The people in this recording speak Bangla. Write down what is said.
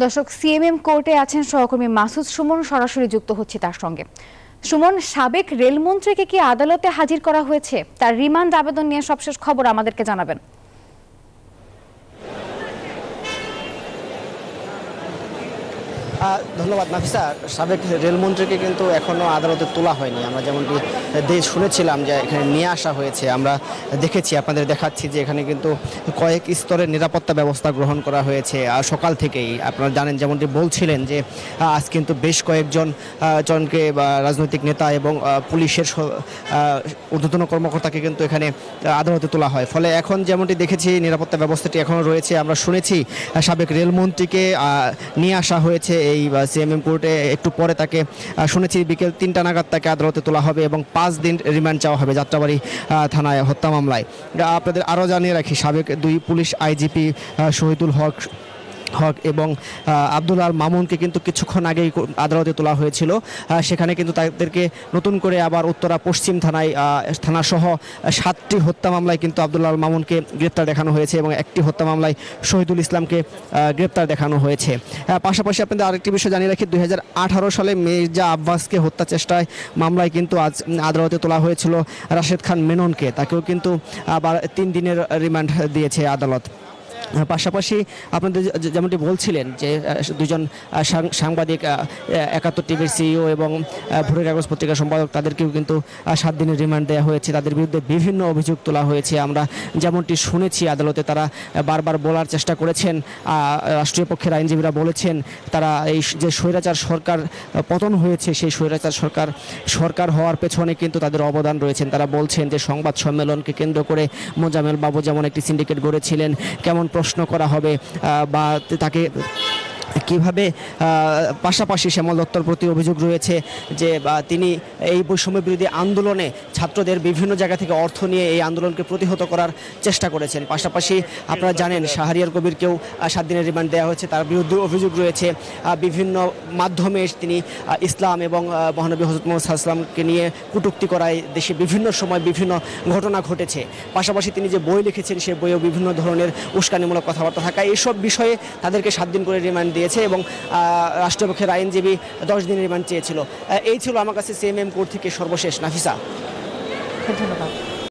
দর্শক, সিএমএম কোর্টে আছেন সহকর্মী মাসুদ সুমন, সরাসরি যুক্ত হচ্ছে তার সঙ্গে। সুমন, সাবেক রেলমন্ত্রীকে কি আদালতে হাজির করা হয়েছে? তার রিমান্ড আবেদন নিয়ে সবশেষ খবর আমাদেরকে জানাবেন। ধন্যবাদ নাফিসা। সাবেক রেলমন্ত্রীকে কিন্তু এখনও আদালতে তোলা হয়নি। আমরা যেমনটি শুনেছিলাম যে এখানে নিয়ে আসা হয়েছে, আমরা দেখেছি, আপনাদের দেখাচ্ছি যে এখানে কিন্তু কয়েক স্তরের নিরাপত্তা ব্যবস্থা গ্রহণ করা হয়েছে। আর সকাল থেকেই আপনারা জানেন, যেমনটি বলছিলেন যে আজ কিন্তু বেশ কয়েকজনকে রাজনৈতিক নেতা এবং পুলিশের ঊর্ধ্বতন কর্মকর্তাকে কিন্তু এখানে আদালতে তোলা হয়। ফলে এখন যেমনটি দেখেছি নিরাপত্তা ব্যবস্থাটি এখনও রয়েছে। আমরা শুনেছি সাবেক রেলমন্ত্রীকে নিয়ে আসা হয়েছে এই সিএমএম কোর্টে। একটু পরে তাকে শুনেছি বিকেল ৩টা নাগাদ তাকে আদালতে তোলা হবে এবং ৫ দিন রিমান্ড চাওয়া হবে যাত্রাবাড়ি থানায় হত্যা মামলায়। আপনাদের আরও জানিয়ে রাখি, সাবেক ২ পুলিশ আইজিপি শহীদুল হক এবং আব্দুল আল মামুনকে কিন্তু কিছুক্ষণ আগেই আদালতে তোলা হয়েছিল। সেখানে কিন্তু তাদেরকে নতুন করে আবার উত্তরা পশ্চিম থানাসহ 7টি হত্যা মামলায় কিন্তু আব্দুল আল মামুনকে গ্রেপ্তার দেখানো হয়েছে এবং একটি হত্যা মামলায় শহীদুল ইসলামকে গ্রেপ্তার দেখানো হয়েছে। পাশাপাশি আপনাদের আরেকটি বিষয় জানিয়ে রাখি, 2018 সালে মির্জা আব্বাসকে হত্যা চেষ্টায় মামলায় কিন্তু আজ আদালতে তোলা হয়েছিল রাশেদ খান মেননকে। তাকেও কিন্তু আবার 3 দিনের রিমান্ড দিয়েছে আদালত। পাশাপাশি আপনাদের যেমনটি বলছিলেন যে 2জন সাংবাদিক, 71 টিভির সিইও এবং ভোরের কাগজ পত্রিকার সম্পাদক, তাদেরকেও কিন্তু 7 দিনের রিমান্ড দেওয়া হয়েছে। তাদের বিরুদ্ধে বিভিন্ন অভিযোগ তোলা হয়েছে। আমরা যেমনটি শুনেছি আদালতে তারা বারবার বলার চেষ্টা করেছেন, রাষ্ট্রীয় পক্ষের আইনজীবীরা বলেছেন তারা এই যে স্বৈরাচার সরকার পতন হয়েছে, সেই স্বৈরাচার সরকার হওয়ার পেছনে কিন্তু তাদের অবদান রয়েছেন। তারা বলছেন যে সংবাদ সম্মেলনকে কেন্দ্র করে মোজামেল বাবু যেমন একটি সিন্ডিকেট গড়েছিলেন, কেমন প্রশ্ন করা হবে বা তাকে কিভাবে, পাশাপাশি শ্যামল দত্তর প্রতি অভিযোগ রয়েছে যে তিনি এই বৈষম্য বিরোধী আন্দোলনে ছাত্রদের বিভিন্ন জায়গা থেকে অর্থ নিয়ে এই আন্দোলনকে প্রতিহত করার চেষ্টা করেছেন। পাশাপাশি আপনারা জানেন শাহরিয়ার কবিরকেও 7 দিনের রিমান্ড দেওয়া হয়েছে। তার বিরুদ্ধে অভিযোগ রয়েছে বিভিন্ন মাধ্যমে তিনি ইসলাম এবং মহানবী হযরত মুহাম্মদ সাল্লাল্লাহু আলাইহি ওয়াসাল্লামকে নিয়ে কটূক্তি করায় দেশে বিভিন্ন সময় বিভিন্ন ঘটনা ঘটেছে। পাশাপাশি তিনি যে বই লিখেছেন সেই বইয়েও বিভিন্ন ধরনের উস্কানিমূলক কথাবার্তা থাকা, এইসব বিষয়ে তাদেরকে 7 দিন করে রিমান্ড দিয়েছে এবং রাষ্ট্রপক্ষের আইনজীবী 10 দিনের রিমান্ড চেয়েছিল। এই ছিল আমার কাছে সিএমএম কোর্ট থেকে সর্বশেষ। নাফিসা, ধন্যবাদ।